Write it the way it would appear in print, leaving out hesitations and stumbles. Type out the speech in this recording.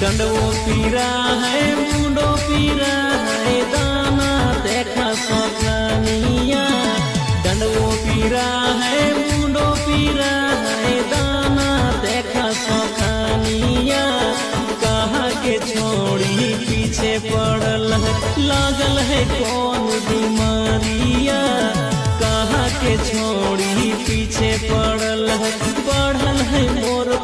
डंडवो पीरा है मुंडो पीरा है दाना देखा सपनिया डंडवो पीरा है मुंडो पीरा है दाना देखा सपनिया कहा के छोड़ी पीछे पड़ल है लागल है कौन बीमारिया कहा के छोड़ी पीछे पड़ल है बढ़ल है मोर